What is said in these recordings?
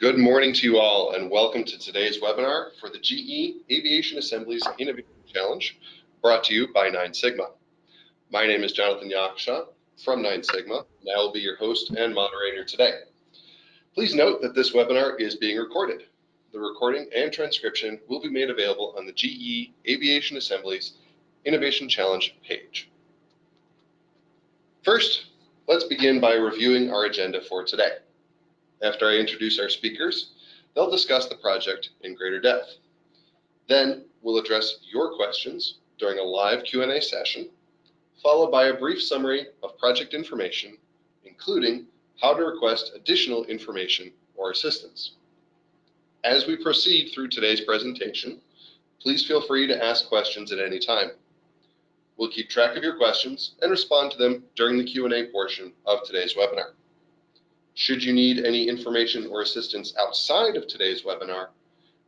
Good morning to you all, and welcome to today's webinar for the GE Aviation Assemblies Innovation Challenge, brought to you by 9 Sigma. My name is Jonathan Yaksha from 9 Sigma, and I will be your host and moderator today. Please note that this webinar is being recorded. The recording and transcription will be made available on the GE Aviation Assemblies Innovation Challenge page. First, let's begin by reviewing our agenda for today. After I introduce our speakers, they'll discuss the project in greater depth. Then we'll address your questions during a live Q&A session, followed by a brief summary of project information, including how to request additional information or assistance. As we proceed through today's presentation, please feel free to ask questions at any time. We'll keep track of your questions and respond to them during the Q&A portion of today's webinar. Should you need any information or assistance outside of today's webinar,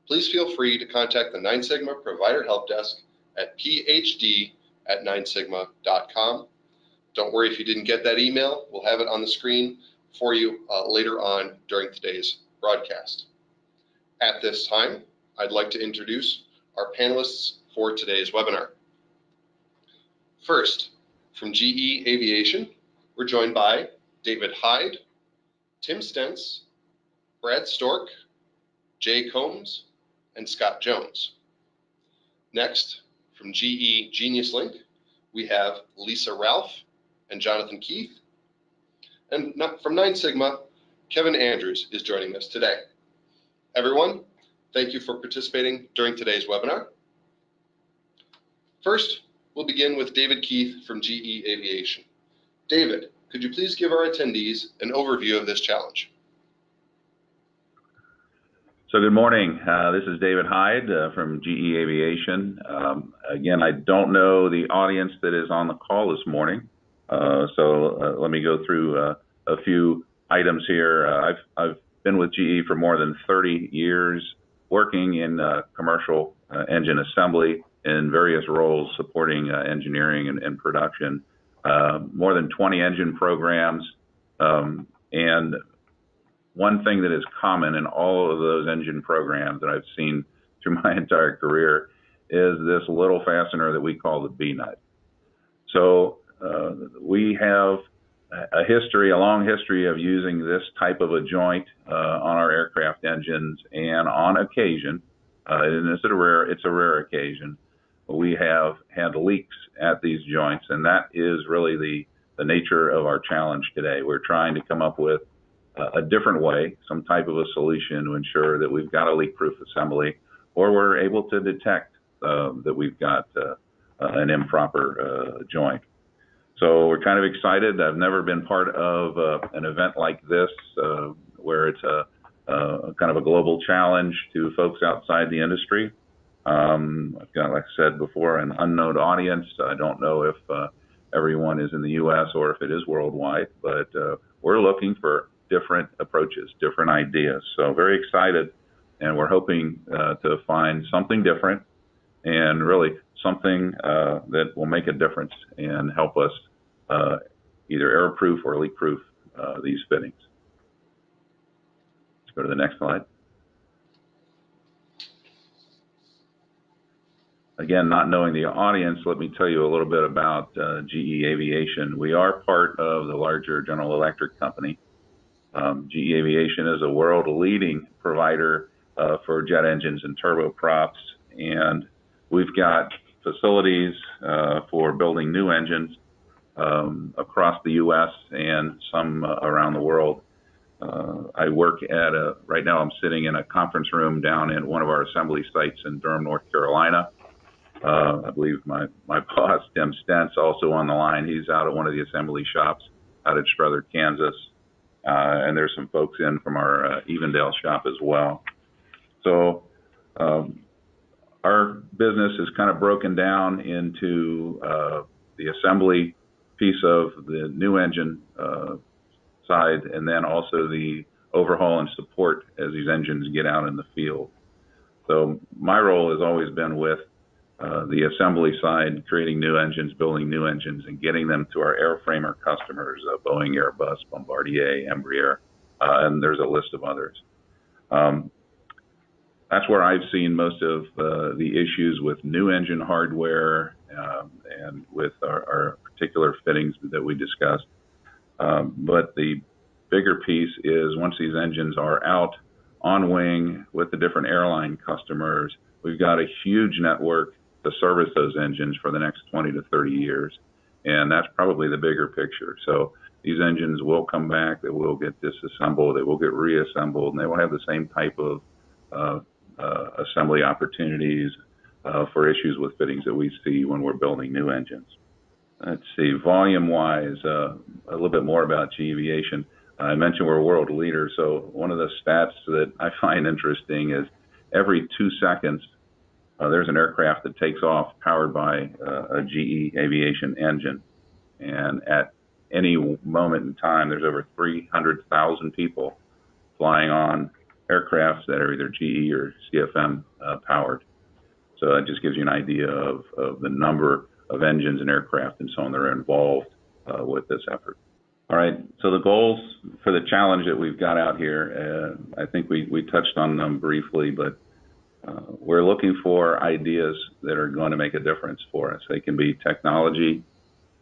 please feel free to contact the 9 Sigma Provider Help Desk at phd@9sigma.com. Don't worry if you didn't get that email. We'll have it on the screen for you later on during today's broadcast. At this time, I'd like to introduce our panelists for today's webinar. First, from GE Aviation, we're joined by David Hyde, Tim Stentz, Brad Stork, Jay Combs, and Scott Jones. Next, from GE Genius Link, we have Lisa Ralph and Jonathan Keith. And from 9 Sigma, Kevin Andrews is joining us today. Everyone, thank you for participating during today's webinar. First, we'll begin with David Keith from GE Aviation. David, could you please give our attendees an overview of this challenge? So good morning. This is David Hyde from GE Aviation. Again, I don't know the audience that is on the call this morning, so let me go through a few items here. I've been with GE for more than 30 years, working in commercial engine assembly in various roles, supporting engineering and production. More than 20 engine programs, and one thing that is common in all of those engine programs that I've seen through my entire career is this little fastener that we call the B-nut. So we have a long history of using this type of a joint on our aircraft engines, and on occasion, and it's a rare occasion, we have had leaks at these joints, and that is really the nature of our challenge today. We're trying to come up with a different way, some type of a solution to ensure that we've got a leak-proof assembly, or we're able to detect that we've got an improper joint. So we're kind of excited. I've never been part of an event like this where it's a kind of a global challenge to folks outside the industry. I've got, like I said before, an unknown audience. I don't know if everyone is in the U.S. or if it is worldwide, but we're looking for different approaches, different ideas. So very excited, and we're hoping to find something different and really something that will make a difference and help us either airproof or leak-proof these fittings. Let's go to the next slide. Again, not knowing the audience, let me tell you a little bit about GE Aviation. We are part of the larger General Electric company. GE Aviation is a world-leading provider for jet engines and turboprops, and we've got facilities for building new engines across the U.S. and some around the world. I work right now I'm sitting in a conference room down in one of our assembly sites in Durham, North Carolina. I believe my boss, Tim Stentz, also on the line. He's out at one of the assembly shops out at Strother, Kansas. And there's some folks in from our Evendale shop as well. So our business is kind of broken down into the assembly piece of the new engine side, and then also the overhaul and support as these engines get out in the field. So my role has always been with the assembly side, creating new engines, building new engines, and getting them to our airframer customers, Boeing, Airbus, Bombardier, Embraer, and there's a list of others. That's where I've seen most of the issues with new engine hardware and with our particular fittings that we discussed. But the bigger piece is once these engines are out on wing with the different airline customers, we've got a huge network to service those engines for the next 20 to 30 years. And that's probably the bigger picture. So these engines will come back, they will get disassembled, they will get reassembled, and they will have the same type of assembly opportunities for issues with fittings that we see when we're building new engines. Let's see, volume-wise, a little bit more about GE Aviation. I mentioned we're a world leader, so one of the stats that I find interesting is every 2 seconds, there's an aircraft that takes off powered by a GE Aviation engine. And at any moment in time, there's over 300,000 people flying on aircrafts that are either GE or CFM powered. So that just gives you an idea of the number of engines and aircraft and so on that are involved with this effort. All right, so the goals for the challenge that we've got out here, I think we touched on them briefly, but we're looking for ideas that are going to make a difference for us. They can be technology,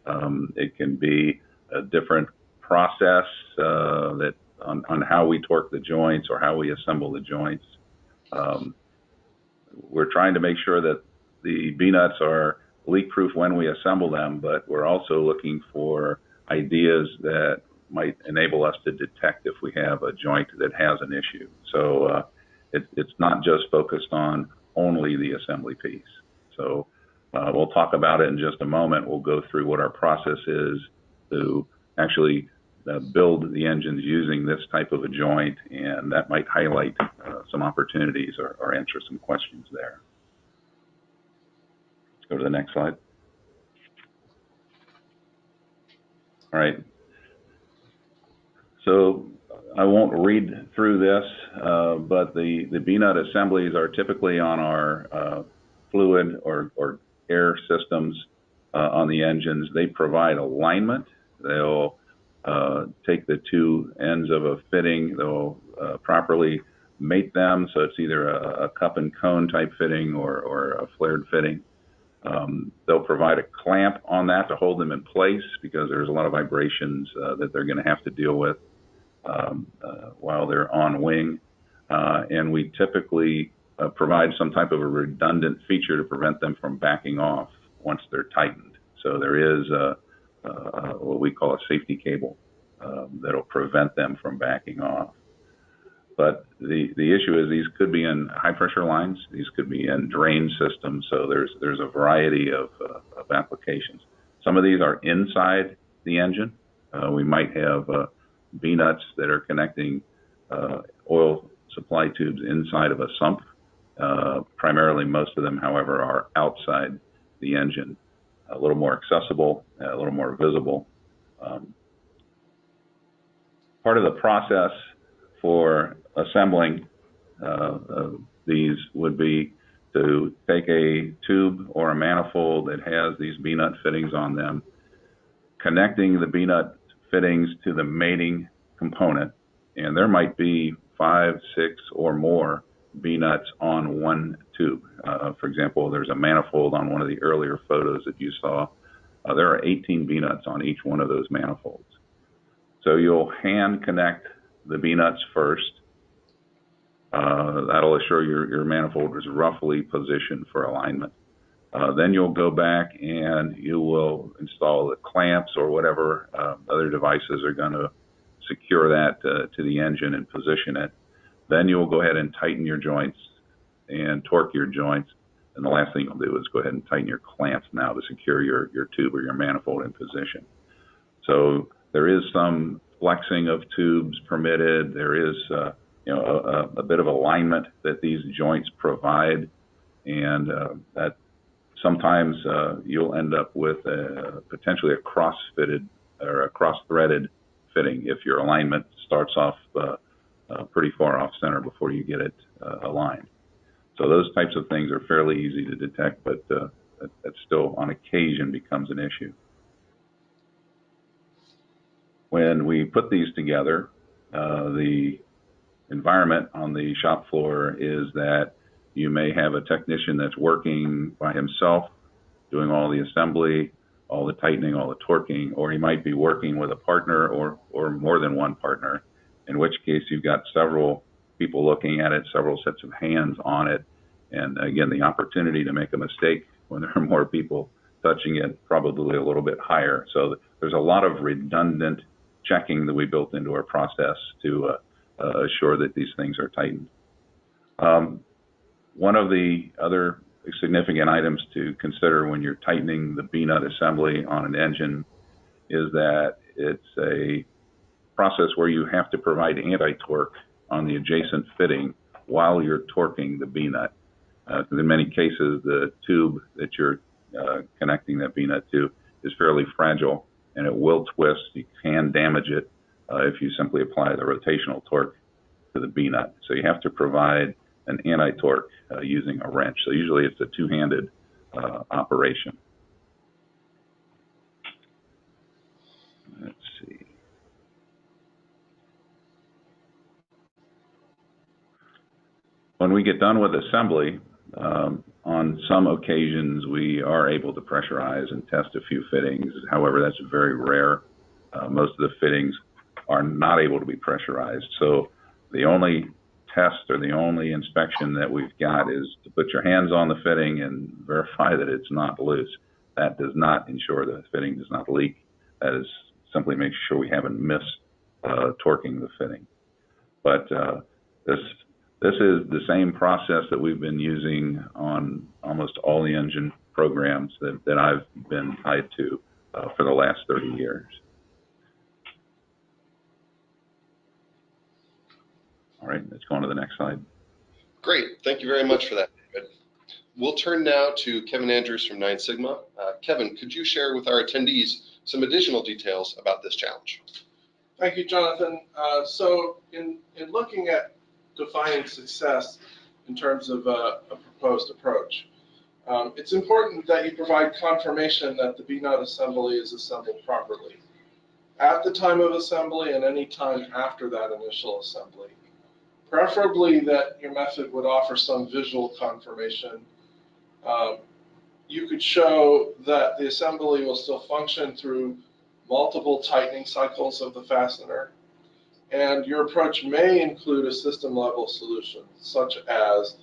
it can be a different process that on how we torque the joints or how we assemble the joints. We're trying to make sure that the B-nuts are leak-proof when we assemble them, but we're also looking for ideas that might enable us to detect if we have a joint that has an issue. So it's not just focused on only the assembly piece. So we'll talk about it in just a moment. We'll go through what our process is to actually build the engines using this type of a joint, and that might highlight some opportunities or answer some questions there. Let's go to the next slide. All right. So I won't read through this, but the B-nut assemblies are typically on our fluid or air systems on the engines. They provide alignment. They'll take the two ends of a fitting, they'll properly mate them, so it's either a cup and cone type fitting or a flared fitting. They'll provide a clamp on that to hold them in place because there's a lot of vibrations that they're going to have to deal with while they're on wing. And we typically provide some type of a redundant feature to prevent them from backing off once they're tightened. So there is what we call a safety cable that'll prevent them from backing off. But the issue is these could be in high pressure lines, these could be in drain systems, so there's a variety of applications. Some of these are inside the engine. We might have B-nuts that are connecting oil supply tubes inside of a sump. Primarily, most of them, however, are outside the engine, a little more accessible, a little more visible. Part of the process for assembling these would be to take a tube or a manifold that has these B-nut fittings on them, connecting the B-nut fittings to the mating component, and there might be 5, 6, or more B-nuts on one tube. For example, there's a manifold on one of the earlier photos that you saw. There are 18 B-nuts on each one of those manifolds. So you'll hand connect the B-nuts first. That'll assure your manifold is roughly positioned for alignment. Then you'll go back and you will install the clamps or whatever other devices are going to secure that to the engine and position it. Then you'll go ahead and tighten your joints and torque your joints. And the last thing you'll do is go ahead and tighten your clamps now to secure your tube or your manifold in position. So there is some flexing of tubes permitted. There is a bit of alignment that these joints provide, and that sometimes you'll end up with potentially a cross-fitted or a cross-threaded fitting if your alignment starts off pretty far off center before you get it aligned. So those types of things are fairly easy to detect, but that still on occasion becomes an issue. When we put these together, the environment on the shop floor is that you may have a technician that's working by himself, doing all the assembly, all the tightening, all the torquing, or he might be working with a partner or more than one partner, in which case you've got several people looking at it, several sets of hands on it. And again, the opportunity to make a mistake when there are more people touching it, probably a little bit higher. So there's a lot of redundant checking that we built into our process to assure that these things are tightened. One of the other significant items to consider when you're tightening the B-nut assembly on an engine is that it's a process where you have to provide anti-torque on the adjacent fitting while you're torquing the B-nut. In many cases, the tube that you're connecting that B-nut to is fairly fragile and it will twist. You can damage it if you simply apply the rotational torque to the B-nut. So you have to provide an anti-torque using a wrench. So usually it's a two-handed operation. Let's see. When we get done with assembly, on some occasions we are able to pressurize and test a few fittings. However, that's very rare. Most of the fittings are not able to be pressurized. So the only test or the only inspection that we've got is to put your hands on the fitting and verify that it's not loose. That does not ensure the fitting does not leak. That is simply make sure we haven't missed torquing the fitting. But this is the same process that we've been using on almost all the engine programs that I've been tied to for the last 30 years. All right, let's go on to the next slide. Great, thank you very much for that, David. We'll turn now to Kevin Andrews from 9 Sigma. Kevin, could you share with our attendees some additional details about this challenge? Thank you, Jonathan. So in looking at defining success in terms of a proposed approach, it's important that you provide confirmation that the B-nut assembly is assembled properly at the time of assembly and any time after that initial assembly. Preferably that your method would offer some visual confirmation. You could show that the assembly will still function through multiple tightening cycles of the fastener, and your approach may include a system-level solution, such as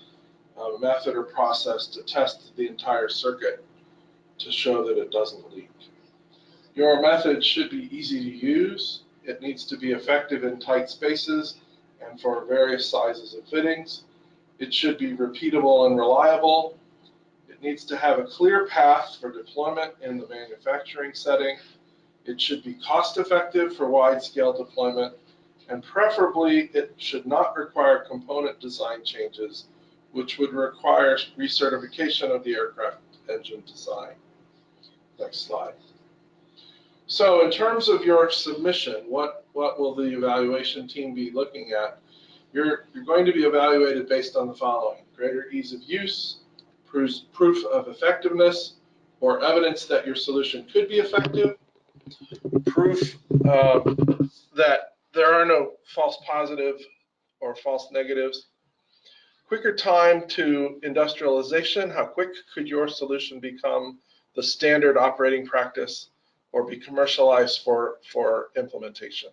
a method or process to test the entire circuit to show that it doesn't leak. Your method should be easy to use. It needs to be effective in tight spaces and for various sizes of fittings. It should be repeatable and reliable. It needs to have a clear path for deployment in the manufacturing setting. It should be cost-effective for wide-scale deployment, and preferably it should not require component design changes, which would require recertification of the aircraft engine design. Next slide. So in terms of your submission, what will the evaluation team be looking at? You're going to be evaluated based on the following: greater ease of use, proof of effectiveness, or evidence that your solution could be effective, proof that there are no false positive or false negatives, quicker time to industrialization, how quick could your solution become the standard operating practice or be commercialized for implementation,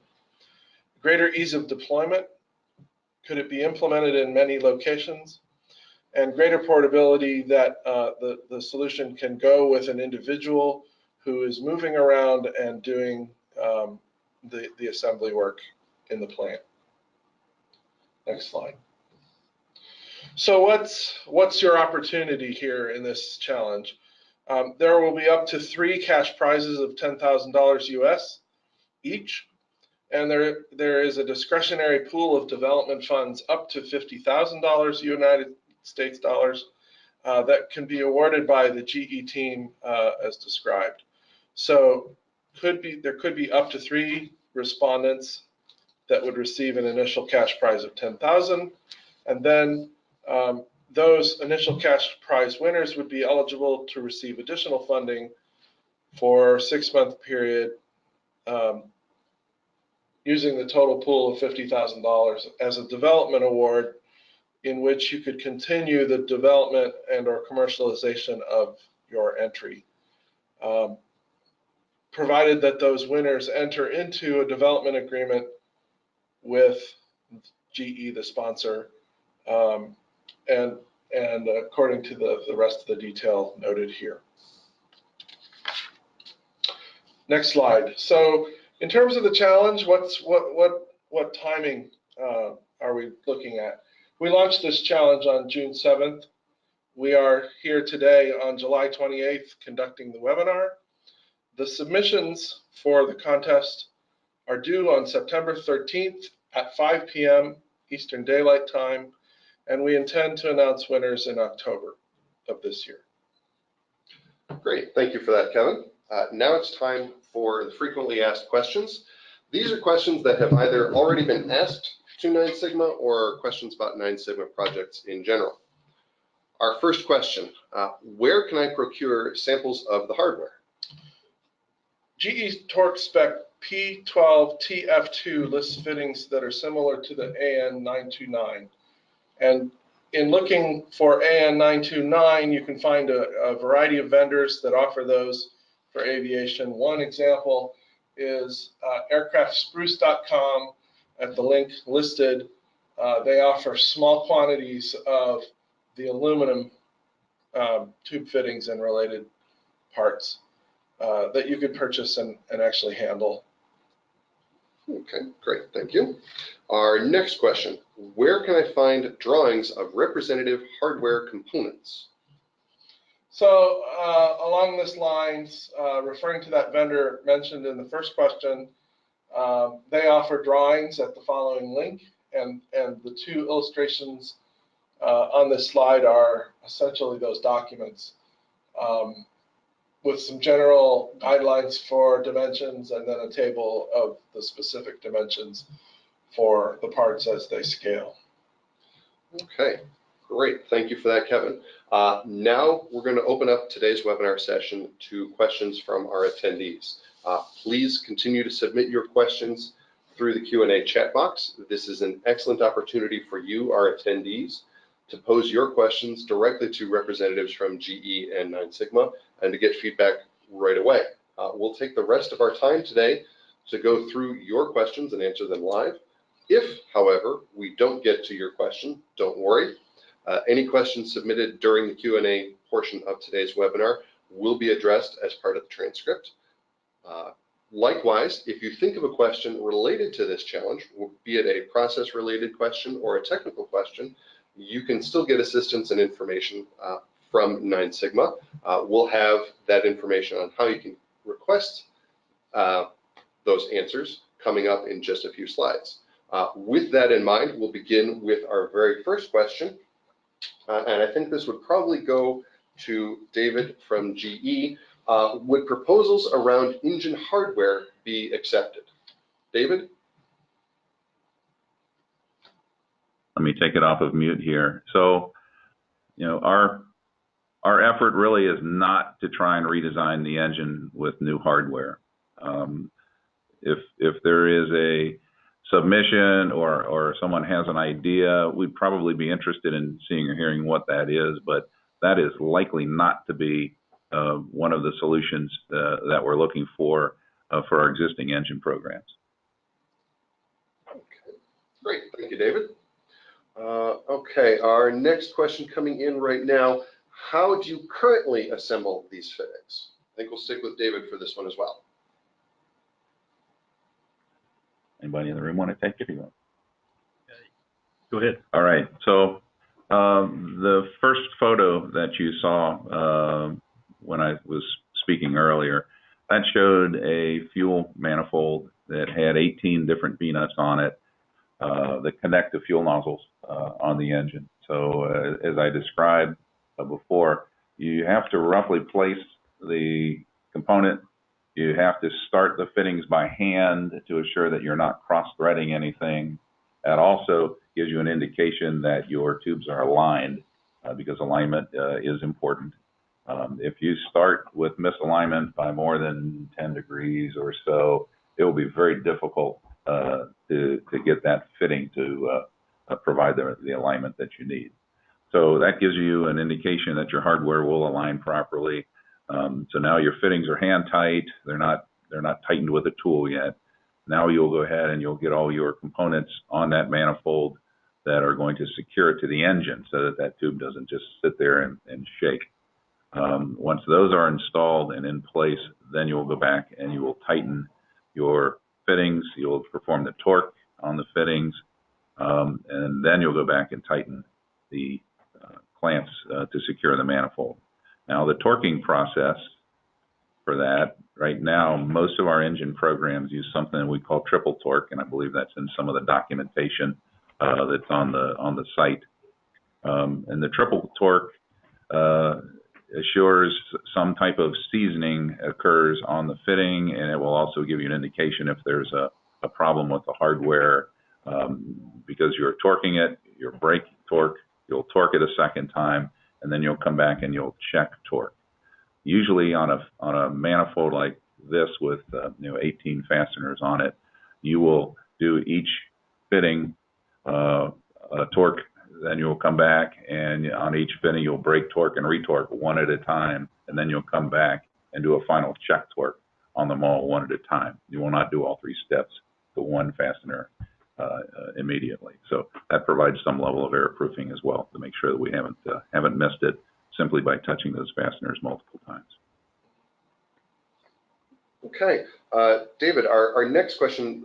greater ease of deployment, could it be implemented in many locations, and greater portability, that the solution can go with an individual who is moving around and doing the assembly work in the plant. Next slide. So what's your opportunity here in this challenge? There will be up to 3 cash prizes of $10,000 US each, and there is a discretionary pool of development funds up to $50,000 United States dollars that can be awarded by the GE team as described. So there could be up to 3 respondents that would receive an initial cash prize of $10,000, and then those initial cash prize winners would be eligible to receive additional funding for a 6-month period, using the total pool of $50,000 as a development award in which you could continue the development and or commercialization of your entry. Provided that those winners enter into a development agreement with GE, the sponsor, and according to the rest of the detail noted here. Next slide. So in terms of the challenge, what timing are we looking at? We launched this challenge on June 7th. We are here today on July 28th conducting the webinar. The submissions for the contest are due on September 13th at 5 p.m. Eastern Daylight Time, and we intend to announce winners in October of this year. Great, thank you for that, Kevin. Now it's time for the frequently asked questions. These are questions that have either already been asked to 9 Sigma or questions about 9 Sigma projects in general. Our first question, where can I procure samples of the hardware? GE Torque Spec P12TF2 lists fittings that are similar to the AN929. And in looking for AN929, you can find a variety of vendors that offer those for aviation. One example is aircraftspruce.com. At the link listed, they offer small quantities of the aluminum tube fittings and related parts that you could purchase and actually handle. Okay, great, thank you. Our next question, where can I find drawings of representative hardware components? So along this lines, referring to that vendor mentioned in the first question, they offer drawings at the following link, and the 2 illustrations on this slide are essentially those documents with some general guidelines for dimensions and then a table of the specific dimensions for the parts as they scale. Okay, great. Thank you for that, Kevin. Now we're going to open up today's webinar session to questions from our attendees. Please continue to submit your questions through the Q&A chat box. This is an excellent opportunity for you, our attendees, to pose your questions directly to representatives from GE and 9 Sigma and to get feedback right away. We'll take the rest of our time today to go through your questions and answer them live. If, however, we don't get to your question, don't worry. Any questions submitted during the Q&A portion of today's webinar will be addressed as part of the transcript. Likewise, if you think of a question related to this challenge, be it a process-related question or a technical question, you can still get assistance and information from 9 Sigma. We'll have that information on how you can request those answers coming up in just a few slides. With that in mind, we'll begin with our very first question. And I think this would probably go to David from GE. Would proposals around engine hardware be accepted? David? Let me take it off of mute here. So, you know, our effort really is not to try and redesign the engine with new hardware. If there is a submission or someone has an idea, we'd probably be interested in seeing or hearing what that is, but that is likely not to be one of the solutions that we're looking for our existing engine programs. Okay, great, thank you, David. Okay, our next question coming in right now, how do you currently assemble these fittings? I think we'll stick with David for this one as well. Anybody in the room want to take it? Go ahead. All right, so the first photo that you saw when I was speaking earlier, that showed a fuel manifold that had 18 different V-nuts on it that connect the fuel nozzles on the engine. So as I described before, you have to roughly place the component. You have to start the fittings by hand to assure that you're not cross-threading anything. That also gives you an indication that your tubes are aligned because alignment is important. If you start with misalignment by more than 10 degrees or so, it will be very difficult to get that fitting to provide the alignment that you need. So that gives you an indication that your hardware will align properly. So now your fittings are hand tight. They're not tightened with a tool yet. Now you'll go ahead and you'll get all your components on that manifold that are going to secure it to the engine so that that tube doesn't just sit there and shake. Once those are installed and in place, then you'll go back and you will tighten your fittings. You'll perform the torque on the fittings, and then you'll go back and tighten the clamps to secure the manifold. Now the torquing process for that, right now, most of our engine programs use something we call triple torque, and I believe that's in some of the documentation that's on the site. And the triple torque assures some type of seasoning occurs on the fitting, and it will also give you an indication if there's a problem with the hardware, because you're torquing it, your brake torque, you'll torque it a second time, and then you'll come back and you'll check torque. Usually on a manifold like this with 18 fasteners on it, you will do each fitting a torque, then you'll come back and on each fitting you'll brake torque and retorque one at a time, and then you'll come back and do a final check torque on them all one at a time. You will not do all three steps to one fastener immediately. So that provides some level of error proofing as well to make sure that we haven't missed it simply by touching those fasteners multiple times. Okay, David, our next question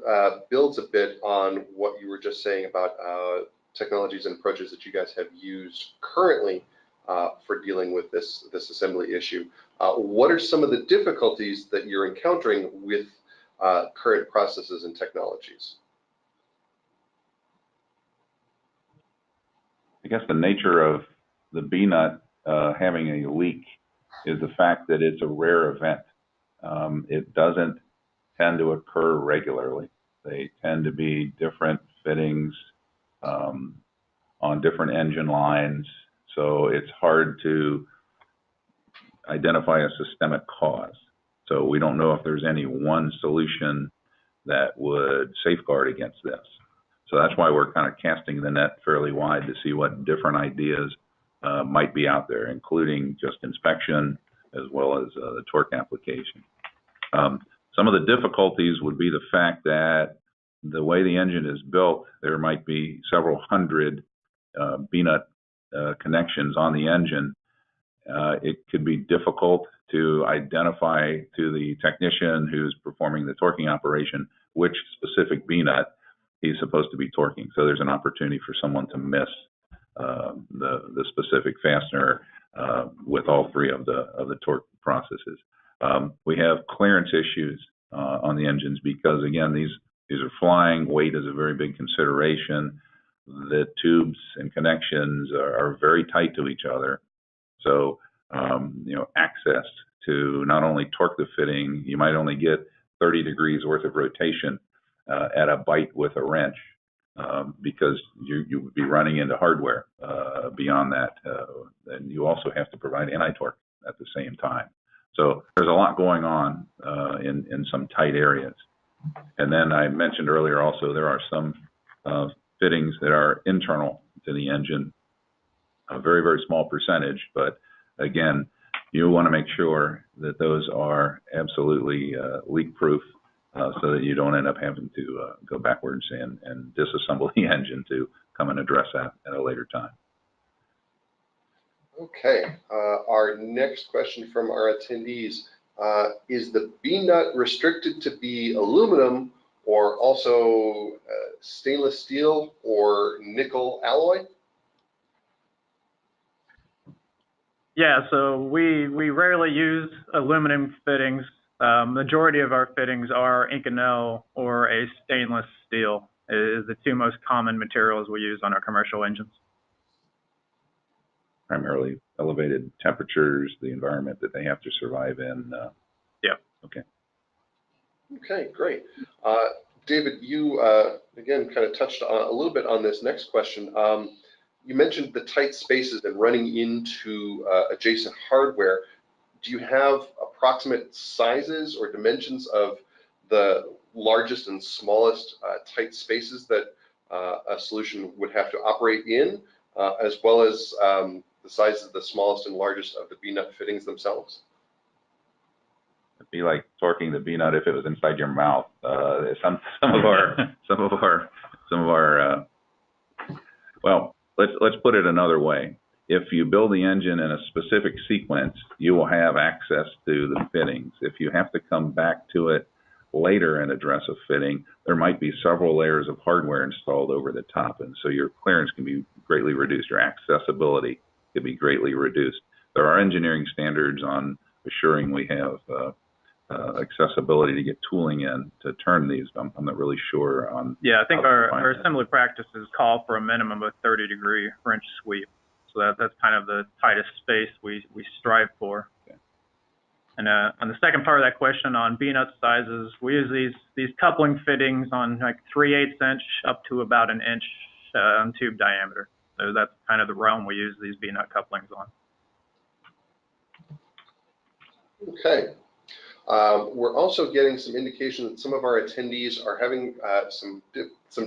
builds a bit on what you were just saying about technologies and approaches that you guys have used currently for dealing with this assembly issue. What are some of the difficulties that you're encountering with current processes and technologies? I guess the nature of the B-nut having a leak is the fact that it's a rare event. It doesn't tend to occur regularly. They tend to be different fittings on different engine lines, so it's hard to identify a systemic cause. So we don't know if there's any one solution that would safeguard against this. So that's why we're kind of casting the net fairly wide to see what different ideas might be out there, including just inspection as well as the torque application. Some of the difficulties would be the fact that the way the engine is built, there might be several hundred B-nut connections on the engine. It could be difficult to identify to the technician who's performing the torquing operation which specific B-nut he's supposed to be torquing. So there's an opportunity for someone to miss the specific fastener with all three of the torque processes. We have clearance issues on the engines because, again, these are flying. Weight is a very big consideration. The tubes and connections are very tight to each other. So, access to not only torque the fitting, you might only get 30 degrees worth of rotation at a bite with a wrench because you would be running into hardware beyond that. And you also have to provide anti-torque at the same time. So there's a lot going on in some tight areas. And then I mentioned earlier also there are some fittings that are internal to the engine, a very, very small percentage, but again, you want to make sure that those are absolutely leak-proof so that you don't end up having to go backwards and disassemble the engine to come and address that at a later time. Okay, our next question from our attendees, is the B-nut restricted to be aluminum or also stainless steel or nickel alloy? Yeah, so we rarely use aluminum fittings. Majority of our fittings are Inconel or a stainless steel is the two most common materials we use on our commercial engines. Primarily elevated temperatures, the environment that they have to survive in. Yeah. Okay. Okay, great. David, you again kind of touched on, a little bit on this next question. You mentioned the tight spaces and running into adjacent hardware. Do you have approximate sizes or dimensions of the largest and smallest tight spaces that a solution would have to operate in, as well as the sizes of the smallest and largest of the B-nut fittings themselves? It'd be like torquing the B-nut if it was inside your mouth. Some of our well, let's put it another way. If you build the engine in a specific sequence, you will have access to the fittings. If you have to come back to it later and address a fitting, there might be several layers of hardware installed over the top, and so your clearance can be greatly reduced. Your accessibility can be greatly reduced. There are engineering standards on assuring we have accessibility to get tooling in to turn these. I'm not really sure on. Yeah, I think our assembly practices call for a minimum of 30-degree French sweep. So that's kind of the tightest space we strive for. Okay. And on the second part of that question on B-nut sizes, we use these coupling fittings on like 3/8 inch up to about an inch on tube diameter. So that's kind of the realm we use these B-nut couplings on. Okay. We're also getting some indication that some of our attendees are having some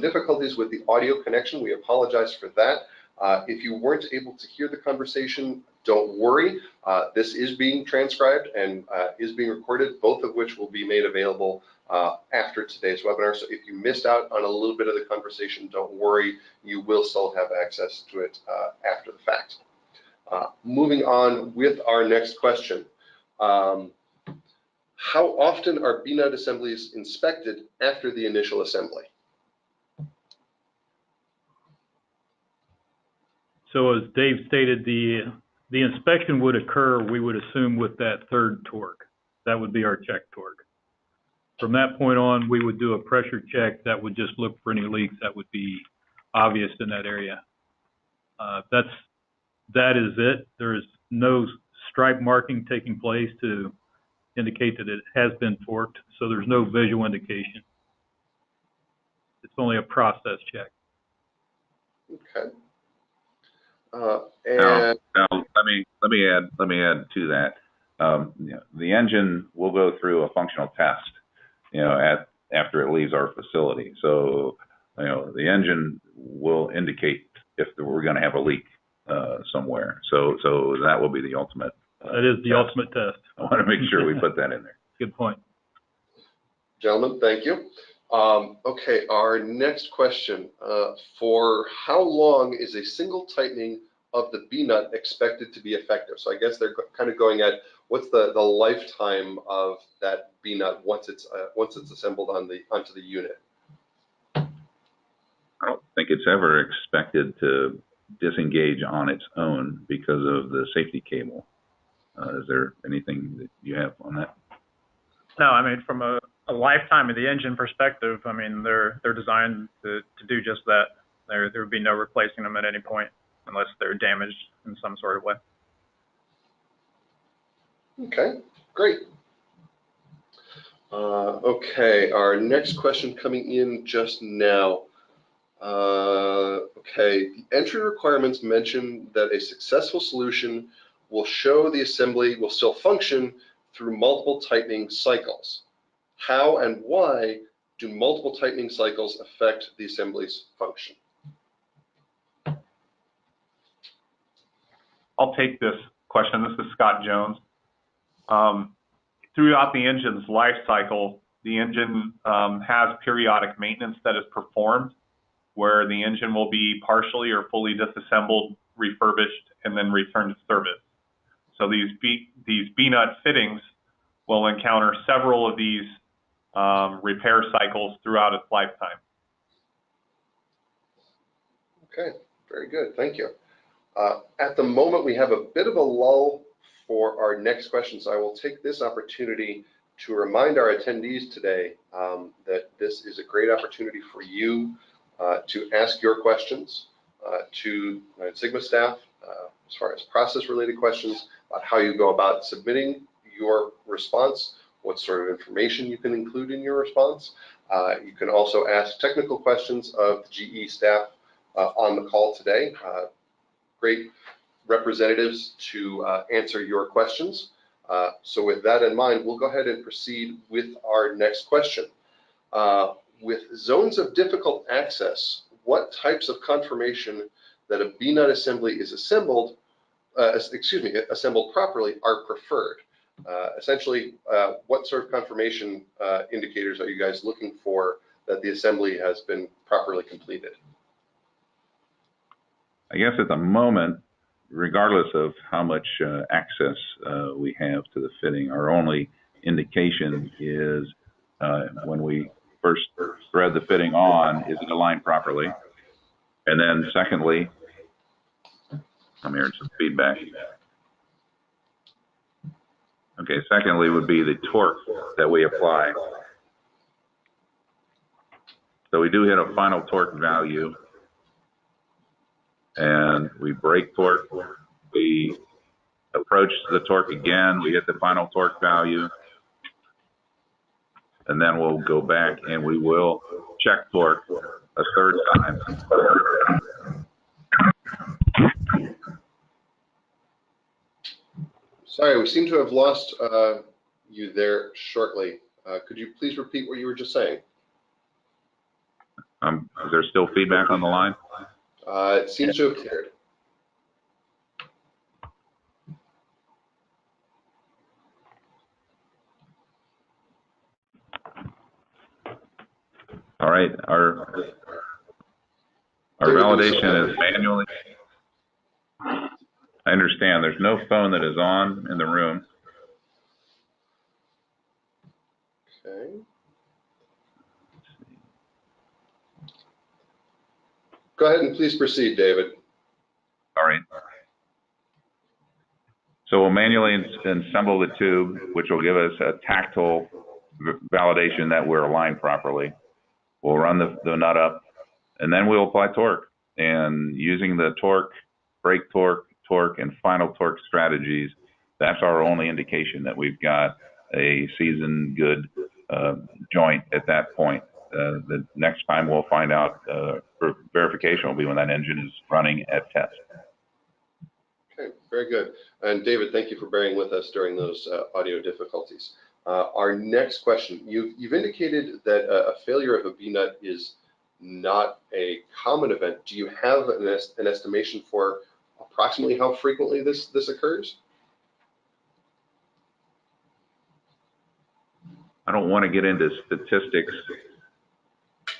difficulties with the audio connection. We apologize for that. If you weren't able to hear the conversation, don't worry. This is being transcribed and is being recorded, both of which will be made available after today's webinar. So if you missed out on a little bit of the conversation, don't worry. You will still have access to it after the fact. Moving on with our next question. How often are B-nut assemblies inspected after the initial assembly? So as Dave stated, the inspection would occur, we would assume, with that third torque. That would be our check torque. From that point on, we would do a pressure check that would just look for any leaks that would be obvious in that area. That is it. There is no stripe marking taking place to indicate that it has been torqued, so there's no visual indication. It's only a process check. Okay. Now, let me add to that. The engine will go through a functional test, after it leaves our facility. So, the engine will indicate if we're going to have a leak somewhere. So that will be the ultimate. That is the ultimate test. I want to make sure we put that in there. Good point. Gentlemen, thank you. Okay, our next question. For how long is a single tightening of the B-nut expected to be effective? So I guess they're kind of going at what's the lifetime of that B-nut once it's assembled onto the unit. I don't think it's ever expected to disengage on its own because of the safety cable. Is there anything that you have on that? No, I mean, from a lifetime of the engine perspective, I mean, they're designed to do just that. There would be no replacing them at any point unless they're damaged in some sort of way. Okay, great. Okay, our next question coming in just now. Okay, the entry requirements mention that a successful solution will show the assembly will still function through multiple tightening cycles. How and why do multiple tightening cycles affect the assembly's function? I'll take this question. This is Scott Jones. Throughout the engine's life cycle, the engine has periodic maintenance that is performed where the engine will be partially or fully disassembled, refurbished, and then returned to service. So these B-nut fittings will encounter several of these repair cycles throughout its lifetime. Okay, very good, thank you. At the moment, we have a bit of a lull for our next question, so I will take this opportunity to remind our attendees today that this is a great opportunity for you to ask your questions to Sigma staff as far as process-related questions about how you go about submitting your response, what sort of information you can include in your response. You can also ask technical questions of the GE staff on the call today. Great representatives to answer your questions. So with that in mind, we'll go ahead and proceed with our next question. With zones of difficult access, what types of confirmation that a B-nut assembly is assembled properly are preferred? Essentially, what sort of confirmation indicators are you guys looking for that the assembly has been properly completed? I guess at the moment, regardless of how much access we have to the fitting, our only indication is when we first thread the fitting on, is it aligned properly? And then secondly, I'm hearing some feedback. Okay, secondly would be the torque that we apply. So we do hit a final torque value, and we brake torque. We approach the torque again, we hit the final torque value, and then we'll go back and we will check torque a third time. Sorry, we seem to have lost you there shortly. Could you please repeat what you were just saying? Is there still feedback on the line? It seems to have cleared. All right, our validation is manually. I understand there's no phone that is on in the room. Okay. Go ahead and please proceed, David. All right. So we'll manually assemble the tube, which will give us a tactile validation that we're aligned properly. We'll run the nut up, and then we'll apply torque. And using the torque, brake torque, and final torque strategies, that's our only indication that we've got a seasoned good joint at that point. The next time we'll find out for verification will be when that engine is running at test. Okay, very good. And David, thank you for bearing with us during those audio difficulties. Our next question, you've indicated that a failure of a B-nut is not a common event. Do you have an estimation for approximately how frequently this occurs? I don't want to get into statistics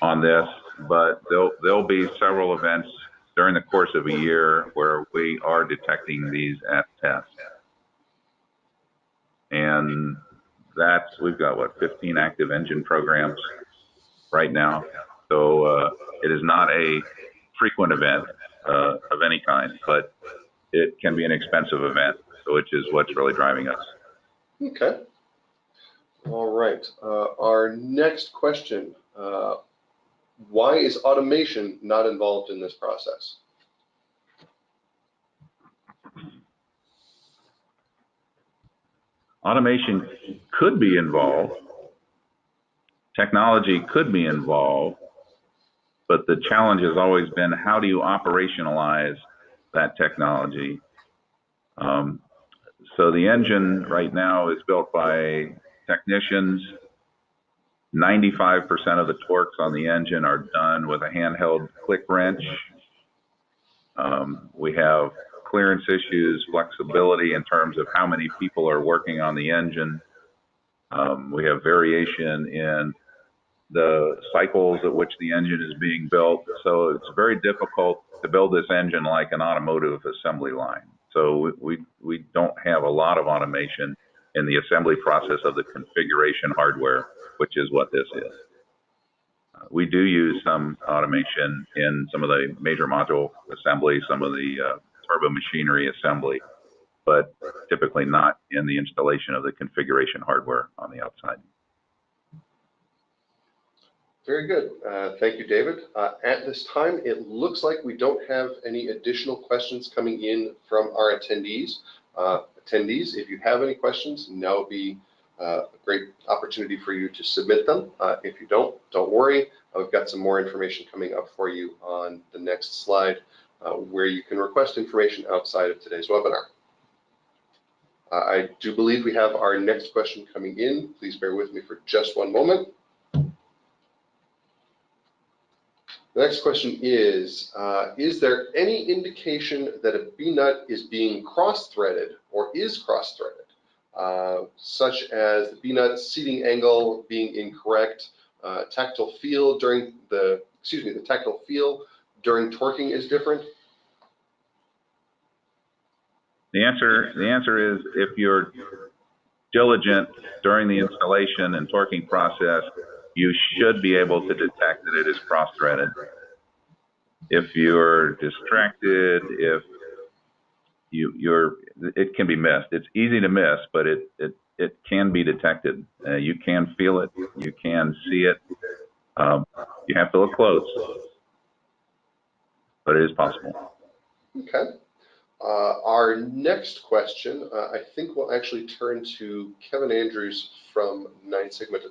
on this, but there'll be several events during the course of a year where we are detecting these at test. And we've got, what, 15 active engine programs right now. So it is not a frequent event of any kind, but it can be an expensive event, which is what's really driving us. Okay. All right. Our next question, why is automation not involved in this process? Automation could be involved. Technology could be involved, but the challenge has always been, how do you operationalize that technology? So the engine right now is built by technicians. 95% of the torques on the engine are done with a handheld click wrench. We have clearance issues, flexibility in terms of how many people are working on the engine. We have variation in the cycles at which the engine is being built. So it's very difficult to build this engine like an automotive assembly line. So we don't have a lot of automation in the assembly process of the configuration hardware, which is what this is. We do use some automation in some of the major module assembly, some of the turbo machinery assembly, but typically not in the installation of the configuration hardware on the outside. Very good. Thank you, David. At this time, it looks like we don't have any additional questions coming in from our attendees. Attendees, if you have any questions, now would be a great opportunity for you to submit them. If you don't worry. We've got some more information coming up for you on the next slide where you can request information outside of today's webinar. I do believe we have our next question coming in. Please bear with me for just one moment. The next question is there any indication that a B-nut is being cross-threaded or is cross-threaded, such as the B-nut seating angle being incorrect, tactile feel during the tactile feel during torquing is different? The answer is if you're diligent during the installation and torquing process, you should be able to detect that it is cross-threaded. If you're distracted, if it can be missed. It's easy to miss, but it can be detected. You can feel it. You can see it. You have to look close, but it is possible. Okay. Our next question, I think we'll actually turn to Kevin Andrews from 9 Sigma to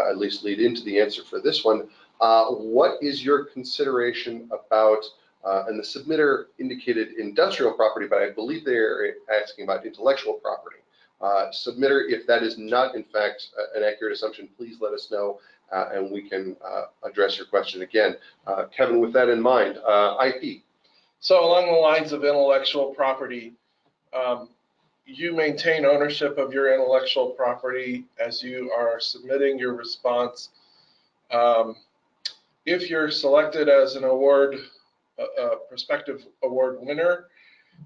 at least lead into the answer for this one. What is your consideration about, and the submitter indicated industrial property, but I believe they're asking about intellectual property. Submitter, if that is not in fact an accurate assumption, please let us know and we can address your question again. Kevin, with that in mind, IP. So along the lines of intellectual property, you maintain ownership of your intellectual property as you are submitting your response. If you're selected as an award, a prospective award winner,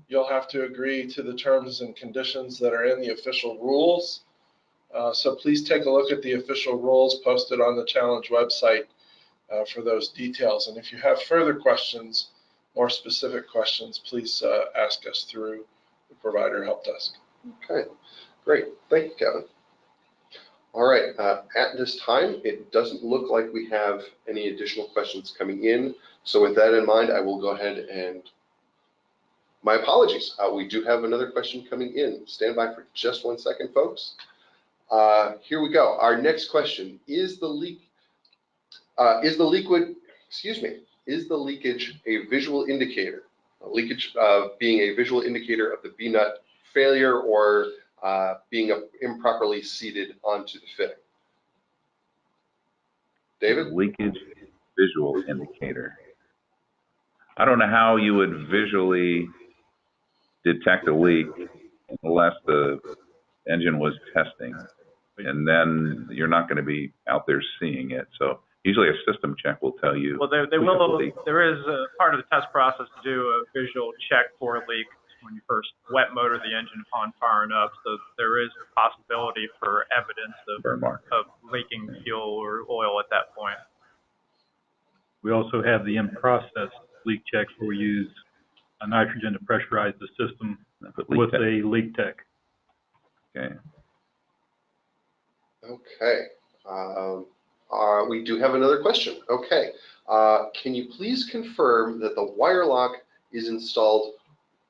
you'll have to agree to the terms and conditions that are in the official rules. So please take a look at the official rules posted on the challenge website for those details. And if you have further questions, more specific questions, please ask us through the provider help desk. Okay, great. Thank you, Kevin. All right, at this time, it doesn't look like we have any additional questions coming in. So with that in mind, I will go ahead and, my apologies, we do have another question coming in. Stand by for just 1 second, folks. Here we go. Our next question, is the leakage a visual indicator? Leakage being a visual indicator of the B-nut failure or being improperly seated onto the fitting. David? Leakage visual indicator. I don't know how you would visually detect a leak unless the engine was testing, and then you're not going to be out there seeing it. So usually a system check will tell you. Well, there is a part of the test process to do a visual check for a leak when you first wet motor the engine upon firing up. So there is a possibility for evidence of leaking fuel or oil at that point. We also have the in-process leak checks where we use a nitrogen to pressurize the system with a leak tech. Okay. Okay. We do have another question. Okay. Can you please confirm that the wire lock is installed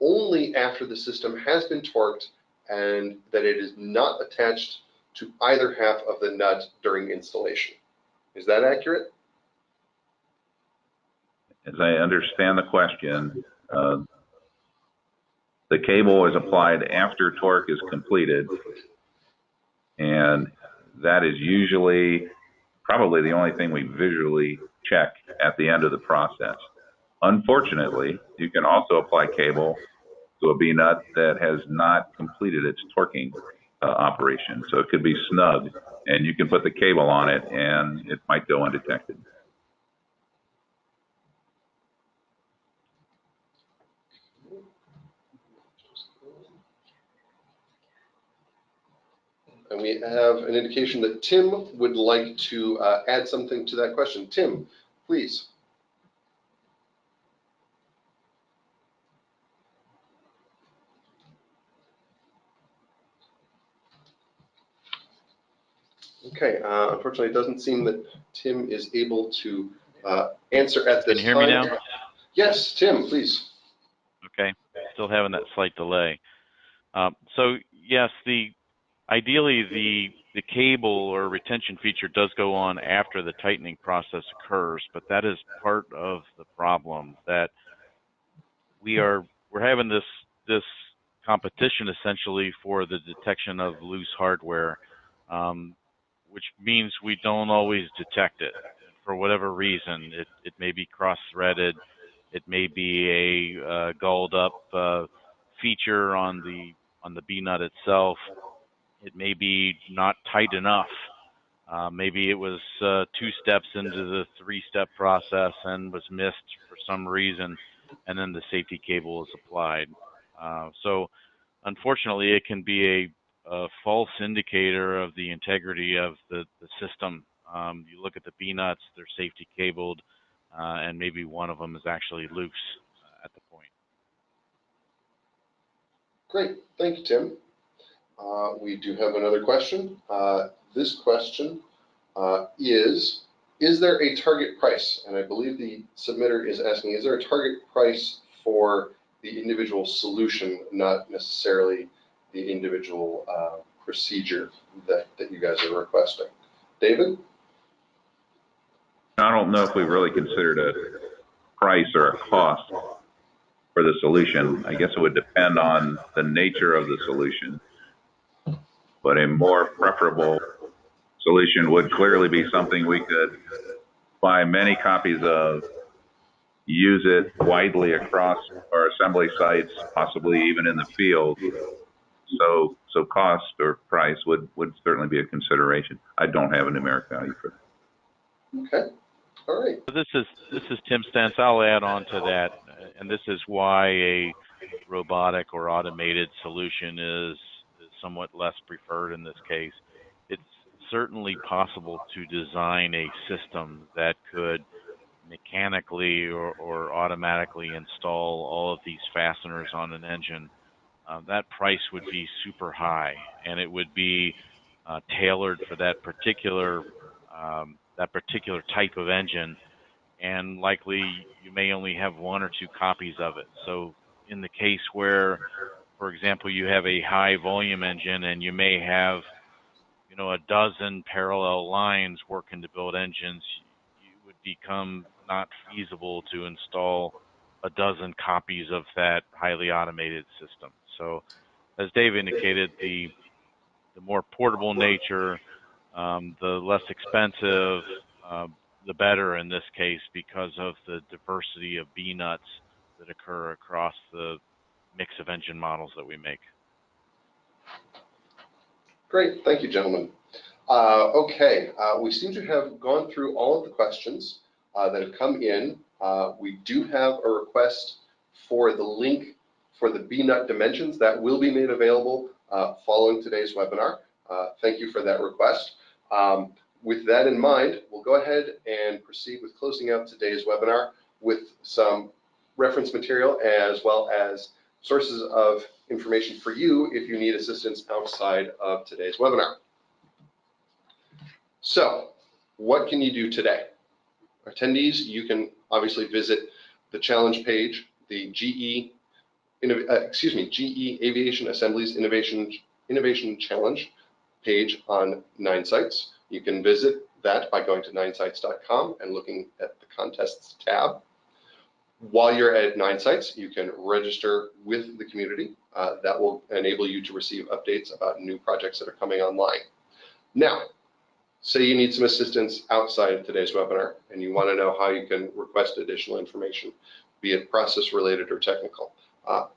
only after the system has been torqued and that it is not attached to either half of the nut during installation? Is that accurate? As I understand the question, the cable is applied after torque is completed, and that is usually probably the only thing we visually check at the end of the process. Unfortunately, you can also apply cable to a B-nut that has not completed its torquing operation. So it could be snug, and you can put the cable on it, and it might go undetected. And we have an indication that Tim would like to add something to that question. Tim, please. Okay, unfortunately, it doesn't seem that Tim is able to answer at this time. Can you hear me now? Yes, Tim, please. Okay, still having that slight delay. So yes, ideally the cable or retention feature does go on after the tightening process occurs, but that is part of the problem that we're having this competition essentially for the detection of loose hardware, which means we don't always detect it. for whatever reason. It may be cross-threaded. It may be a gulled up feature on the B nut itself. It may be not tight enough. Maybe it was 2 steps into the 3-step process and was missed for some reason, and then the safety cable is applied. So unfortunately, it can be a false indicator of the integrity of the system. You look at the B nuts, they're safety cabled, and maybe one of them is actually loose at the point. Great, thank you, Tim. We do have another question. This question is there a target price? And I believe the submitter is asking, is there a target price for the individual solution, not necessarily the individual procedure that you guys are requesting? David? I don't know if we really considered a price or a cost for the solution. I guess it would depend on the nature of the solution, but a more preferable solution would clearly be something we could buy many copies of, use it widely across our assembly sites, possibly even in the field. So cost or price would certainly be a consideration. I don't have a numeric value for that. Okay, all right. This is Tim Stentz. I'll add on to that, and this is why a robotic or automated solution is somewhat less preferred in this case. It's certainly possible to design a system that could mechanically or automatically install all of these fasteners on an engine. That price would be super high, and it would be tailored for that particular type of engine, and likely you may only have 1 or 2 copies of it. So in the case where, for example, you have a high volume engine and you may have, a dozen parallel lines working to build engines, you would become not feasible to install a dozen copies of that highly automated system. So as Dave indicated, the more portable nature, the less expensive, the better in this case, because of the diversity of B nuts that occur across the mix of engine models that we make. Great, thank you, gentlemen. Okay, we seem to have gone through all of the questions that have come in. We do have a request for the link for the B nut dimensions that will be made available following today's webinar. Thank you for that request. With that in mind, we'll go ahead and proceed with closing out today's webinar with some reference material as well as sources of information for you if you need assistance outside of today's webinar. So, what can you do today? Attendees, you can obviously visit the challenge page, the GE Aviation Assemblies Innovation Challenge page on 9sites. You can visit that by going to 9sites.com and looking at the contests tab. While you're at 9sites, you can register with the community. That will enable you to receive updates about new projects that are coming online. Now, say you need some assistance outside of today's webinar and you want to know how you can request additional information, be it process related or technical.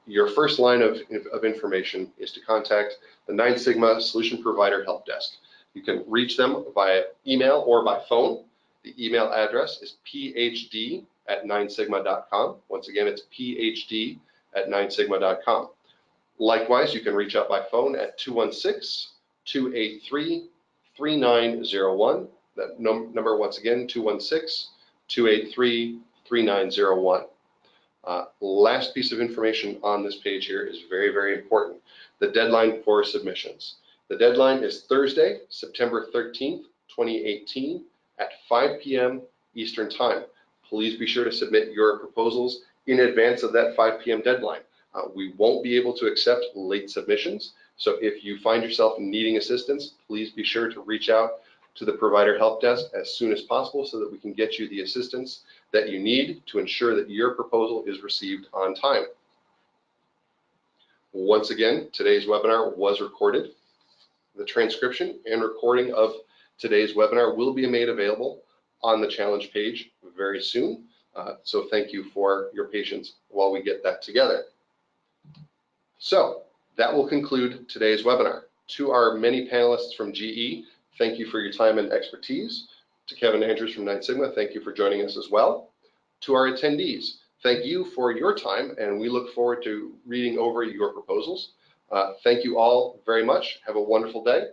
Your first line of information is to contact the 9 Sigma Solution Provider Help Desk. You can reach them via email or by phone. The email address is phd@9sigma.com. Once again, it's phd@9sigma.com. Likewise, you can reach out by phone at 216-283-3901. That number, once again, 216-283-3901. Last piece of information on this page here is very, very important. The deadline for submissions. The deadline is Thursday, September 13th, 2018 at 5 p.m. Eastern Time. Please be sure to submit your proposals in advance of that 5 p.m. deadline. We won't be able to accept late submissions. So if you find yourself needing assistance, please be sure to reach out to the provider help desk as soon as possible so that we can get you the assistance that you need to ensure that your proposal is received on time. Once again, today's webinar was recorded. The transcription and recording of today's webinar will be made available on the challenge page very soon. So thank you for your patience while we get that together. So that will conclude today's webinar. To our many panelists from GE, thank you for your time and expertise. To Kevin Andrews from 9 Sigma, thank you for joining us as well. To our attendees, thank you for your time, and we look forward to reading over your proposals. Thank you all very much. Have a wonderful day.